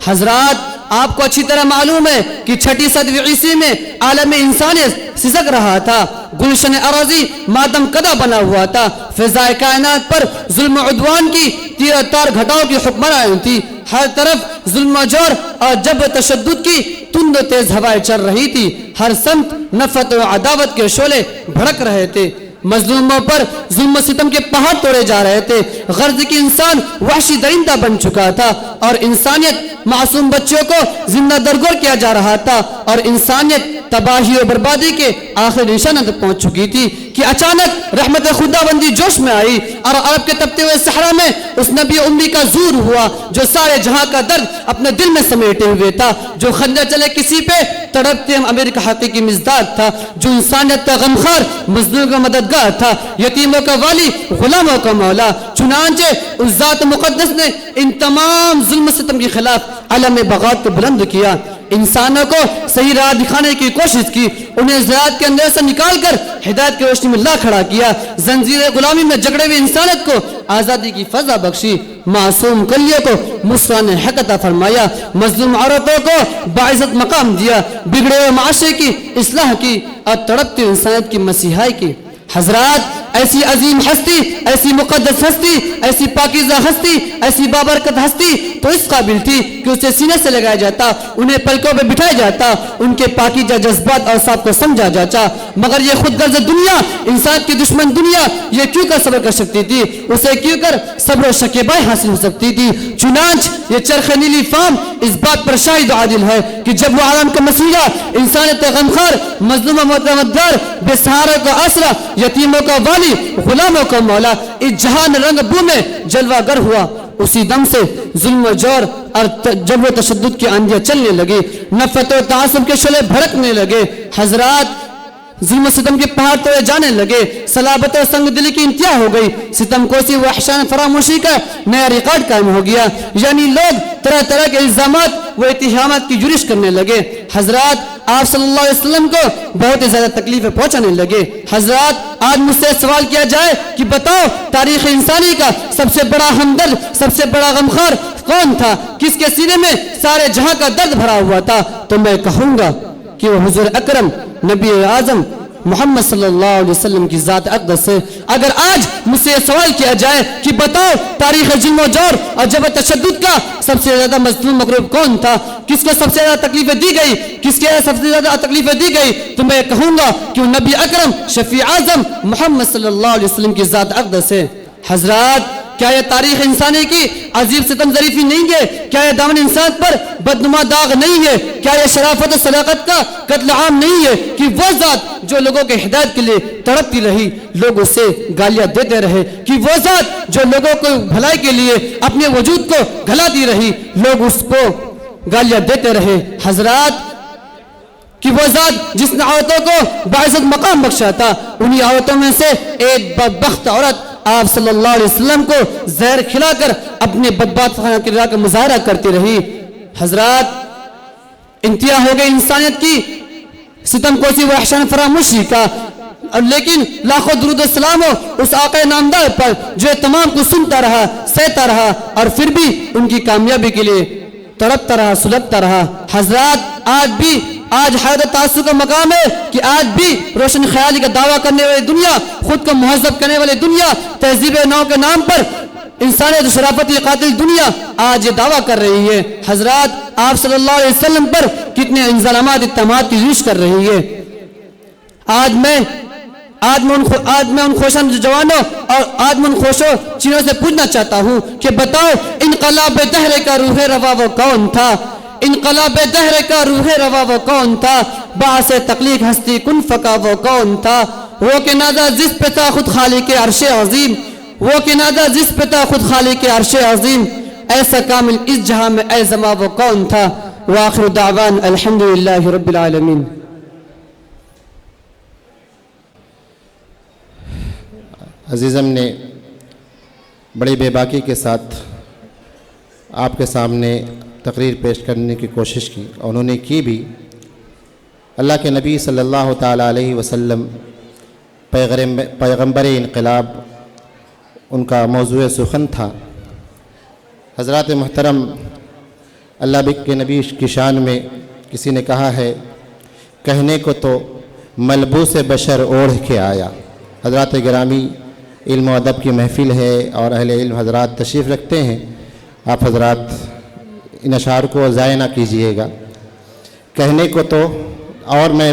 حضرات، آپ کو اچھی طرح معلوم ہے کہ 6 صدی عیسوی میں عالم انسانیت سسک رہا تھا، گلشن اراضی ماتم کدہ بنا ہوا تھا، فضائے کائنات پر ظلم و عدوان کی تیر تار گھٹاؤں کی حکمرانی تھی، ہر طرف ظلم و جور اور جبر تشدد کی تند و تیز ہوائیں چل رہی تھی، ہر سمت نفرت و عداوت کے شعلے بھڑک رہے تھے، مظلوموں پر ظلم و ستم کے پہاڑ توڑے جا رہے تھے، غرض کی انسان وحشی درندہ بن چکا تھا، اور انسانیت معصوم بچوں کو زندہ درگور کیا جا رہا تھا، اور انسانیت تباہی و بربادی کے آخر نشانہ تک پہنچ چکی تھی کہ اچانک رحمت خدا بندی جوش میں آئی، اور عرب کے تپتے ہوئے صحرا میں اس نبی امی کا ظہور ہوا جو سارے جہاں کا درد اپنے دل میں سمیٹے ہوئے تھا، جو خنجر چلے کسی پہ تڑپتے ہم امیر کا حقیقی مزداد تھا، جو انسانیت کا غمخوار، مظلوم کا مددگار تھا، یتیموں کا والی، غلاموں کا مولا، چنانچہ اس ذات مقدس نے ان تمام ظلم ستم کے خلاف علم بغاوت کو بلند کیا، انسانوں کو صحیح راہ دکھانے کی کوشش کی، انہیں ذات کے اندر سے نکال کر ہدایت کی روشنی میں لا کھڑا کیا، زنجیر غلامی میں جکڑے ہوئے انسانیت کو آزادی کی فضا بخشی، معصوم کلیوں کو مسکرانے حق عطا فرمایا، مظلوم عورتوں کو باعزت مقام دیا، بگڑے ہوئے معاشرے کی اصلاح کی اور تڑپتی انسانیت کی مسیحائی کی۔ حضرات، ایسی عظیم ہستی، ایسی مقدس ہستی، ایسی پاکیزہ ہستی، ایسی بابرکت ہستی تو اس قابل تھی کہ اسے سینے سے لگایا جاتا، انہیں پلکوں پہ بٹھایا جاتا، ان کے پاکیزہ جذبات اور صاحب کو سمجھا جاتا، مگر یہ خود غرض دنیا، انسان کی دشمن دنیا، یہ کیوں کر صبر کر سکتی تھی؟ اسے کیوں کر صبر و شکیبائی حاصل ہو سکتی تھی؟ چنانچہ یہ چرخ نیلی فام اس بات پر شاہد و عادل ہے کہ جب وہ عالم کا مسیحا، انسانیت غمخوار، مظلوم و متمدار، بے سہارا کو آسرا، یتیموں کا والی، غلاموں کا مولا، اس جہان رنگ بو میں جلوہ گر ہوا، اسی دم سے ظلم و جور اور جبر و تشدد کی آندیاں چلنے لگی، نفرت و تعصب کے شعلے بھڑکنے لگے۔ حضرات، ظلم و ستم کے پہاڑ توڑے جانے لگے، صلابت و سنگ دلی کی انتہا ہو گئی، ستم کوسی و وحشان فراموشی کا نیا ریکارڈ قائم ہو گیا، یعنی لوگ طرح طرح کے الزامات و اتہامات کی جرش کرنے لگے۔ حضرات، آپ صلی اللہ علیہ وسلم کو بہت ہی زیادہ تکلیفیں پہنچانے لگے۔ حضرات، آج مجھ سے سوال کیا جائے کہ بتاؤ تاریخ انسانی کا سب سے بڑا ہمدرد، سب سے بڑا غمخوار کون تھا؟ کس کے سینے میں سارے جہاں کا درد بھرا ہوا تھا؟ تو میں کہوں گا کہ وہ حضور اکرم نبی اعظم محمد صلی اللہ علیہ وسلم کی ذات اقدس ہے۔ اگر آج مجھ سے سوال کیا جائے کہ بتاؤ تاریخ ظلم و جور اور جبر تشدد کا سب سے زیادہ مظلوم مغروب کون تھا، کس کو سب سے زیادہ تکلیفیں دی گئی، کس کے سب سے زیادہ تکلیفیں دی گئی، تو میں کہوں گا کہ وہ نبی اکرم شفیع اعظم محمد صلی اللہ علیہ وسلم کی ذات اقدس ہے۔ حضرات، کیا یہ تاریخ انسانی کی عظیم ستم ظریفی نہیں ہے؟ کیا یہ دامن انسان پر بدنما داغ نہیں ہے؟ کیا یہ شرافت و صداقت کا قتل عام نہیں ہے کہ وہ ذات جو لوگوں کے ہدایت کے لیے تڑپتی رہی، لوگ اسے گالیاں دیتے رہے، کہ وہ ذات جو لوگوں کو بھلائی کے لیے اپنے وجود کو گھلاتی رہی، لوگ اس کو گالیاں دیتے رہے۔ حضرات، کہ وہ ذات جس نے عورتوں کو باعزت مقام بخشا تھا، انہی عورتوں میں سے ایک بدبخت عورت آپ صلی اللہ علیہ وسلم کو زہر کھلا کر اپنے بدبخت خانہ کی راہ کا مظاہرہ کرتی رہی۔ حضرات، انتہا ہو گئی انسانیت کی ستم کوسی و احسان فراموشی کا، لیکن لاکھوں درود و سلام ہو اس آقا نامدار پر جو تمام کو سنتا رہا، سہتا رہا اور پھر بھی ان کی کامیابی کے لیے تڑپتا رہا، سلگتا رہا۔ حضرات، آج حیرت تعصب کا مقام ہے کہ آج بھی روشن خیالی کا دعویٰ کرنے والی دنیا، خود کو مہذب کرنے والی دنیا، تہذیب نو کے نام پر انسانیت و شرافت کی قاتل دنیا آج یہ دعویٰ کر رہی ہے۔ حضرات، آپ صلی اللہ علیہ وسلم پر کتنے انظلامات اتہامات کی ریش کر رہی ہے۔ آج میں ان خوشاں جوانوں اور آج میں ان خوشوں چینوں سے پوچھنا چاہتا ہوں کہ بتاؤ انقلاب دہر کا روح روا وہ کون تھا؟ انقلاب دہر کا روح روا وہ کون تھا؟ باعث تخلیق ہستی کن فقا وہ کون تھا؟ وہ کہ نادہ جس پہ تھا خود خالق عرش عظیم، وہ کہ نادہ جس پہ تھا خود خالق عرش عظیم، ایسا کامل اس جہاں میں اے زما وہ کون تھا؟ وآخر دعوان الحمدللہ رب العالمین۔ عزیزم نے بڑی بے باکی کے ساتھ آپ کے سامنے تقریر پیش کرنے کی کوشش کی، اور انہوں نے کی بھی۔ اللہ کے نبی صلی اللہ تعالیٰ علیہ وسلم پیغمبر انقلاب ان کا موضوع سخن تھا۔ حضرات محترم، اللہ کے نبی کی شان میں کسی نے کہا ہے، کہنے کو تو ملبوس بشر اوڑھ کے آیا۔ حضرات گرامی، علم و ادب کی محفل ہے اور اہل علم حضرات تشریف رکھتے ہیں، آپ حضرات ان اشعار کو ضائع نہ کیجئے گا۔ کہنے کو تو، اور میں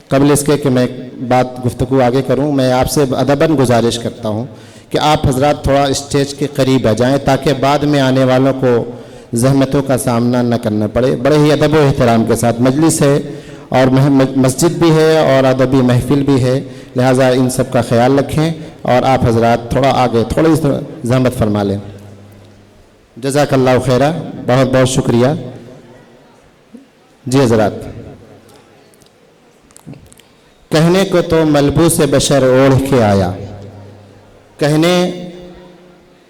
قبل اس کے کہ میں بات گفتگو آگے کروں، میں آپ سے ادباً گزارش کرتا ہوں کہ آپ حضرات تھوڑا اسٹیج کے قریب آ جائیں تاکہ بعد میں آنے والوں کو زحمتوں کا سامنا نہ کرنا پڑے۔ بڑے ہی ادب و احترام کے ساتھ مجلس ہے اور مسجد بھی ہے اور ادبی محفل بھی ہے، لہٰذا ان سب کا خیال رکھیں اور آپ حضرات تھوڑا آگے تھوڑی زحمت فرما لیں۔ جزاک اللہ خیرہ، بہت بہت شکریہ۔ جی حضرات، کہنے کو تو ملبوس بشر اوڑھ کے آیا، کہنے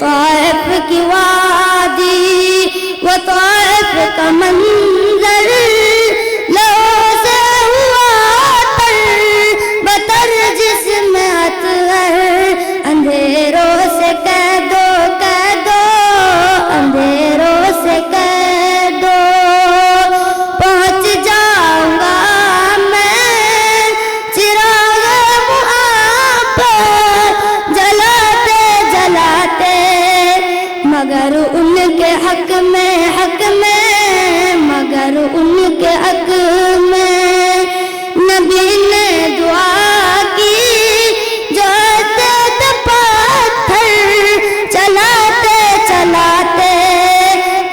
طائف کی وادی وہ طائف کا منظر لہو سے ہوا تر بتر جسم اطہر اندھیروں سے کہہ دو اندھیروں سے کہہ دو پہنچ جاؤں گا میں چراغ وہاں پر جلاتے جلاتے مگر ان کے حق میں مگر ان کے حق میں نبی نے دعا کی جو تھے پتھر چلاتے چلاتے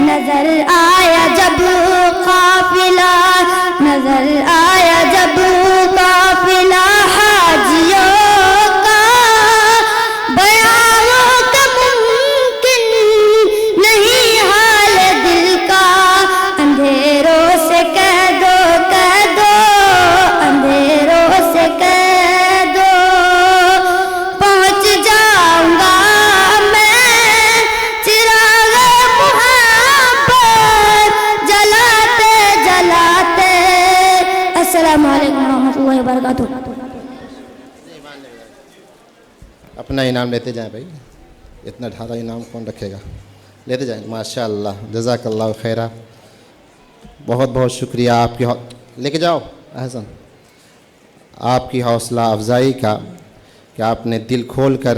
نظر آیا جب قافلہ حاجیوں کا بیانوں کا ممکن نہیں حال دل کا اندھیروں سے کہہ دو اندھیروں سے کہہ دو پہنچ جاؤں گا میں چراغ وہاں پر جلاتے جلاتے. السلام علیکم ورحمۃ اللہ وبرکاتہ. اپنا انعام لیتے جائیں بھائی، اتنا ڈھارا انعام کون رکھے گا، لیتے جائیں. ماشاء اللہ، جزاک اللہ خیرہ. بہت بہت شکریہ آپ کی لے کے جاؤ احسن، آپ کی حوصلہ افزائی کا کہ آپ نے دل کھول کر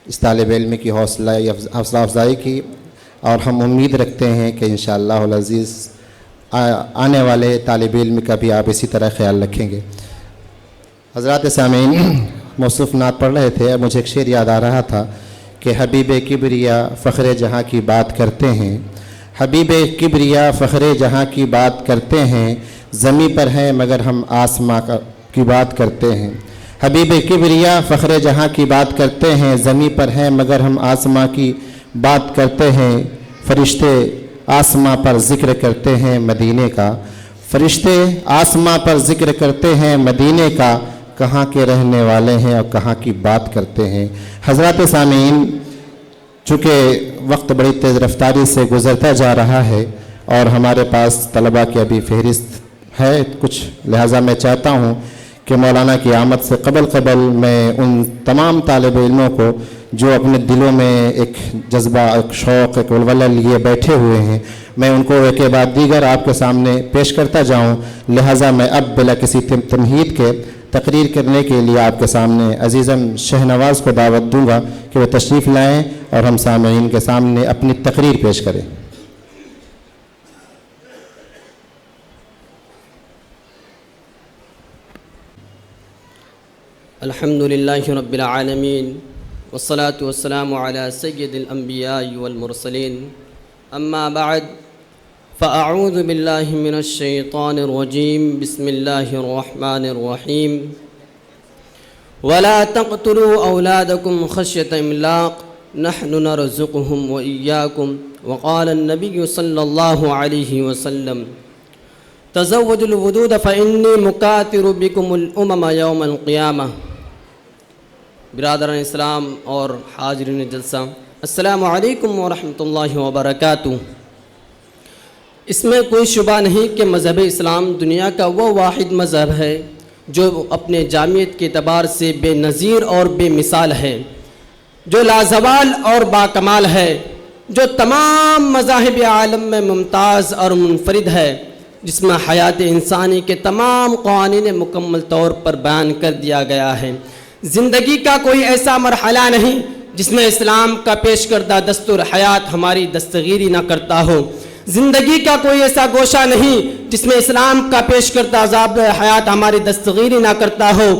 اس طالب علم کی حوصلہ افزائی کی، اور ہم امید رکھتے ہیں کہ انشاءاللہ العزیز آنے والے طالب علم کا بھی آپ اسی طرح خیال رکھیں گے. حضرات سامعین، موصوف نعت پڑھ رہے تھے، مجھے ایک شعر یاد آ رہا تھا کہ حبیب کبریا فخر جہاں کی بات کرتے ہیں، حبیب کبریا فخر جہاں کی بات کرتے ہیں، زمیں پر ہیں مگر ہم آسماں کی بات کرتے ہیں. حبیب کبریا فخر جہاں کی بات کرتے ہیں، زمیں پر ہیں مگر ہم آسماں کی بات کرتے ہیں. فرشتے آسماں پر ذکر کرتے ہیں مدینے کا، فرشتے آسماں پر ذکر کرتے ہیں مدینے کا، کہاں کے رہنے والے ہیں اور کہاں کی بات کرتے ہیں. حضرات سامعین، چونکہ وقت بڑی تیز رفتاری سے گزرتا جا رہا ہے اور ہمارے پاس طلباء کی ابھی فہرست ہے کچھ، لہٰذا میں چاہتا ہوں کہ مولانا کی آمد سے قبل میں ان تمام طالب علموں کو جو اپنے دلوں میں ایک جذبہ، ایک شوق، ایک ولولہ لیے بیٹھے ہوئے ہیں، میں ان کو ایک کے بعد دیگر آپ کے سامنے پیش کرتا جاؤں. لہٰذا میں اب بلا کسی تمہید کے تقریر کرنے کے لیے آپ کے سامنے عزیزم شہنواز کو دعوت دوں گا کہ وہ تشریف لائیں اور ہم سامعین کے سامنے اپنی تقریر پیش کریں. الحمد للہ رب العالمین والصلاة والسلام على سید الانبیاء والمرسلین. اما بعد فاعوذ باللہ من الشیطان الرجیم. بسم اللہ الرحمن الرحیم. ولا تقتلوا اولادکم خشیۃ املاق نحن نرزقهم وإياكم. وقال النبی صلی اللہ علیہ وسلم تزوجوا الودود فإنی مکاتر بکم الامم یوم القیامہ. برادران اسلام اور حاضرین جلسہ، السلام علیکم ورحمۃ اللہ وبرکاتہ. اس میں کوئی شبہ نہیں کہ مذہب اسلام دنیا کا وہ واحد مذہب ہے جو اپنے جامعیت کے اعتبار سے بے نظیر اور بے مثال ہے، جو لازوال اور باکمال ہے، جو تمام مذاہب عالم میں ممتاز اور منفرد ہے، جس میں حیات انسانی کے تمام قوانین مکمل طور پر بیان کر دیا گیا ہے. زندگی کا کوئی ایسا مرحلہ نہیں جس میں اسلام کا پیش کردہ دستور حیات ہماری دستگیری نہ کرتا ہو. زندگی کا کوئی ایسا گوشہ نہیں جس میں اسلام کا پیش کردہ ضابطۂ حیات ہماری دستگیری نہ کرتا ہو.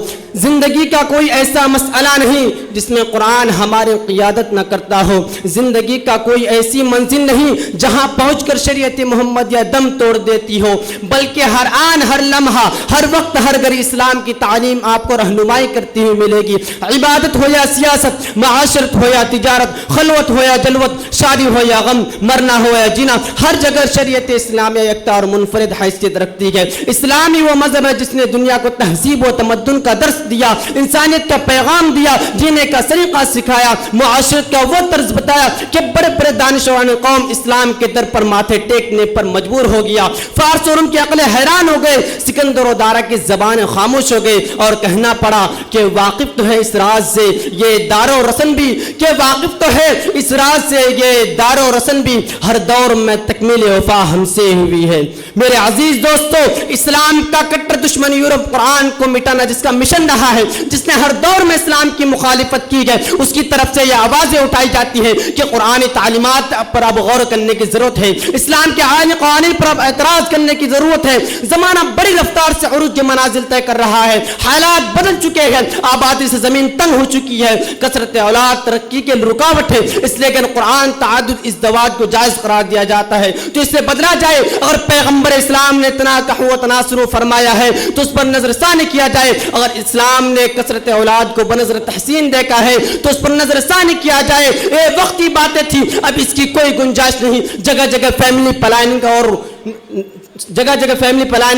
زندگی کا کوئی ایسا مسئلہ نہیں جس میں قرآن ہماری قیادت نہ کرتا ہو. زندگی کا کوئی ایسی منزل نہیں جہاں پہنچ کر شریعت محمدیہ دم توڑ دیتی ہو، بلکہ ہر آن، ہر لمحہ، ہر وقت، ہر گھڑی اسلام کی تعلیم آپ کو رہنمائی کرتی ہوئی ملے گی. عبادت ہو یا سیاست، معاشرت ہو یا تجارت، خلوت ہو یا جلوت، شادی ہو یا غم، مرنا ہو یا جینا، ہر جگہ شریعت اسلامیہ یکتا اور منفرد حیثیت رکھتی ہے. اسلامی وہ مذہب ہے جس نے دنیا کو تہذیب و تمدن کا درس درس دیا, انسانیت کا پیغام دیا, جینے کا طریقہ سکھایا, معاشرت کا وہ طرز بتایا کہ بڑے بڑے دانشوران قوم اسلام کے در پر ماتھے ٹیکنے پر مجبور ہو گیا. فارس اور ان کی عقلیں حیران ہو گئے, سکندر و دارا کی زبانیں خاموش ہو گئی اور کہنا پڑا کہ واقف تو ہے اس راز سے یہ دار و رسن بھی, کہ واقف تو ہے اس راز سے یہ دار و رسن بھی, ہر دور میں تکمیل وفا ہم سے ہوئی ہے. میرے عزیز دوستو, اسلام کا کٹر دشمن یورپ قرآن کو مٹانا جس کا مشن رہا ہے, جس نے ہر دور میں اسلام کی مخالفت کی ہے, اس کی طرف سے یہ آوازیں اٹھائی جاتی ہیں کہ قرآن تعلیمات پر اب غور کرنے کی ضرورت ہے, اسلام کے آئین قوانین پر اب اعتراض کرنے کی ضرورت ہے. زمانہ بڑی رفتار سے عروج کی منازل طے کر رہا ہے, حالات بدل چکے ہیں, آبادی سے زمین تنگ ہو چکی ہے, کثرت اولاد ترقی کے رکاوٹ ہے, اس لیے قرآن تعدد ازدواج کو جائز قرار دیا جاتا ہے تو اس سے بدلا جائے. اگر پیغمبر اسلام نے تناکح و تناسر فرمایا ہے تو اس پر نظر ثانی کیا جائے, اگر اسلام نے کثرت اولاد کو بنظر تحسین دیکھا ہے تو اس پر نظر ثانی کیا جائے. یہ وقتی باتیں تھی, اب اس کی کوئی گنجائش نہیں. جگہ جگہ فیملی پلاننگ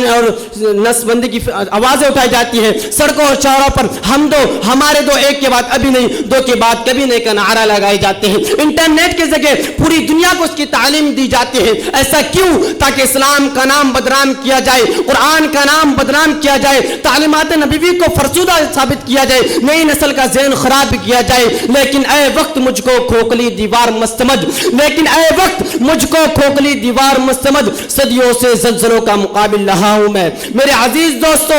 اور نسل بندی کی آوازیں اٹھائی جاتی ہیں. سڑکوں اور چوراہوں پر ہم دو ہمارے دو, ایک کے بعد ابھی نہیں, دو کے بعد کبھی نہیں کا نعرہ لگائے جاتے ہیں. انٹرنیٹ کے ذریعے پوری دنیا کو اس کی تعلیم دی جاتی ہے. ایسا کیوں؟ تاکہ اسلام کا نام بدنام کیا جائے, قرآن کا نام بدنام کیا جائے, تعلیمات نبوی کو فرسودہ ثابت کیا جائے, نئی نسل کا ذہن خراب کیا جائے. لیکن اے وقت مجھ کو کھوکھلی دیوار مت سمجھ, لیکن اے وقت مجھ کو کھوکھلی دیوار مت سمجھ, صدیوں سے زلزلوں کا مقابل رہا ہوں میں. میرے عزیز دوستو,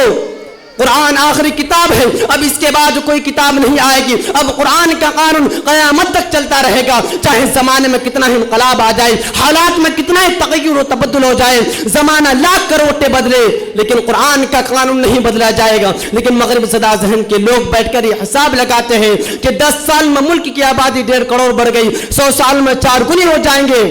قرآن آخری کتاب ہے, اب اس کے بعد کوئی کتاب نہیں آئے گی. اب قرآن کا قانون قیامت تک چلتا رہے گا, چاہے زمانے میں کتنا ہی انقلاب آ جائے, حالات میں کتنا ہی تغیر و تبدل ہو جائے, زمانہ لاکھ کروٹے بدلے, لیکن قرآن کا قانون نہیں بدلا جائے گا. لیکن مغرب زدہ ذہن کے لوگ بیٹھ کر یہ حساب لگاتے ہیں کہ 10 سال میں ملک کی آبادی 1.5 کروڑ بڑھ گئی, 100 سال میں 4 گنی ہو جائیں گے,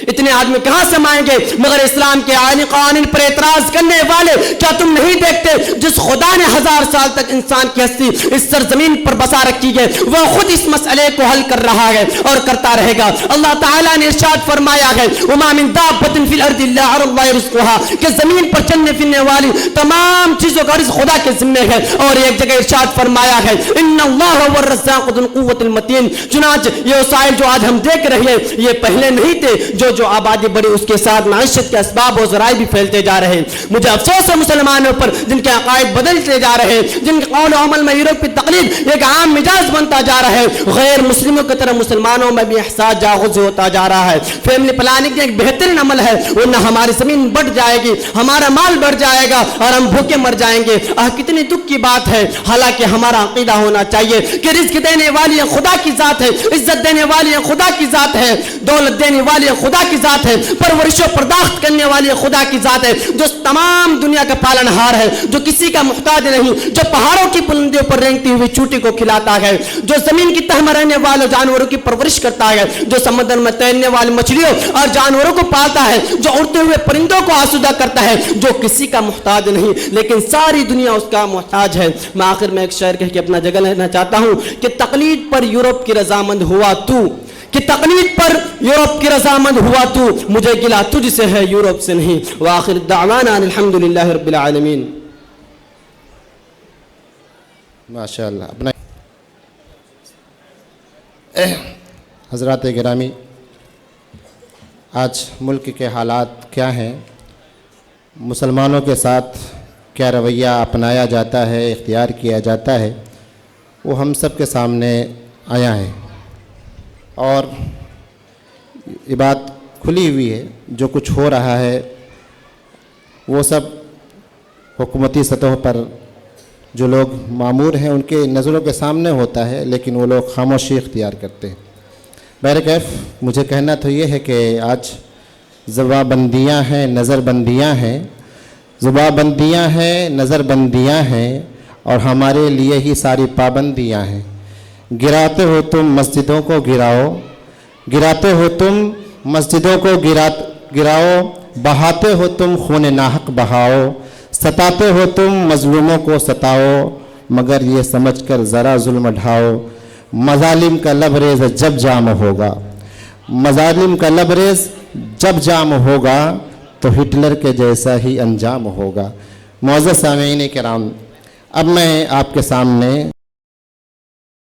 اتنے آدمی کہاں سے مائیں گے؟ مگر اسلام کے آئین قوانین پر اعتراض کرنے والے, کیا تم نہیں دیکھتے جس خدا نے 1000 سال تک انسان کی ہستی اس سرزمین پر بسا رکھی ہے, وہ خود اس مسئلے کو حل کر رہا ہے اور کرتا رہے گا. اللہ تعالیٰ نے ارشاد فرمایا ہے, وما من دابۃ فی الارض الا علی اللہ رزقها, کہ زمین پر چلنے پھرنے والی تمام چیزوں کا رزق خدا کے ذمے ہے. اور ایک جگہ ارشاد فرمایا ہے, ان اللہ هو الرزاق ذو القوۃ المتین. چنانچہ یہ وسائل جو آج ہم دیکھ رہے ہیں یہ پہلے نہیں تھے, جو آبادی بڑی اس کے ساتھ معیشت کے اسباب و ذرائع بھی پھیلتے جا رہے ہیں. مجھے افسوس ہے مسلمانوں پر جن کے عقائد بدلتے جا رہے ہیں, جن کے قول و عمل میں یورپی تقلید ایک عام مزاج بنتا جا رہا ہے. غیر مسلموں کی طرح مسلمانوں میں بھی احساس جاغز ہوتا جا رہا ہے. فیملی پلاننگ ایک بہترین عمل ہے, ورنہ ہماری زمین بڑھ جائے گی, ہمارا مال بڑھ جائے گا اور ہم بھوکے مر جائیں گے. کتنی دکھ کی بات ہے. حالانکہ ہمارا عقیدہ ہونا چاہیے کہ رزق دینے والی خدا کی ذات ہے, عزت دینے والی خدا کی ذات ہے, دولت دینے والی خدا کی ذات ہے, پرورش و پرداخت کرنے والی خدا کی ذات ہے, جو تمام دنیا کا پالنہار ہے, جو کسی کا محتاج نہیں, جو پہاڑوں کی بلندیوں پر رینگتی ہوئی چوٹی کو کھلاتا ہے, جو زمین کی تہ میں رہنے والے جانوروں کی پرورش کرتا ہے, جو سمندر میں تیرنے والی مچھلیوں اور جانوروں کو پالتا ہے, جو اڑتے ہوئے پرندوں کو آسودہ کرتا ہے, جو کسی کا محتاج نہیں لیکن ساری دنیا اس کا محتاج ہے. میں آخر میں ایک شعر کہہ کے اپنا جگہ لینا چاہتا ہوں کہ تقلید پر یورپ کی رضامند ہوا تو, کہ تقلید پر یورپ کی رضامند ہوا تو, مجھے گلا تجھ سے ہے یورپ سے نہیں. وآخر دعوانا الحمدللہ رب العالمین. ماشاءاللہ. اپنا حضرات گرامی, آج ملک کے حالات کیا ہیں, مسلمانوں کے ساتھ کیا رویہ اپنایا جاتا ہے, اختیار کیا جاتا ہے, وہ ہم سب کے سامنے آیا ہے. اور یہ بات کھلی ہوئی ہے, جو کچھ ہو رہا ہے وہ سب حکومتی سطح پر جو لوگ مامور ہیں ان کے نظروں کے سامنے ہوتا ہے, لیکن وہ لوگ خاموشی اختیار کرتے ہیں. بہرکیف مجھے کہنا تو یہ ہے کہ آج زبان بندیاں ہیں, نظر بندیاں ہیں, زبان بندیاں ہیں, نظر بندیاں ہیں, اور ہمارے لیے ہی ساری پابندیاں ہیں. گراتے ہو تم مسجدوں کو گراؤ, گراتے ہو تم مسجدوں کو گراؤ, بہاتے ہو تم خون ناحق بہاؤ, ستاتے ہو تم مظلوموں کو ستاؤ, مگر یہ سمجھ کر ذرا ظلم ڈھاؤ. مظالم کا لبریز جب جام ہوگا, مظالم کا لبریز جب جام ہوگا تو ہٹلر کے جیسا ہی انجام ہوگا. معزز سامعین کرام, اب میں آپ کے سامنے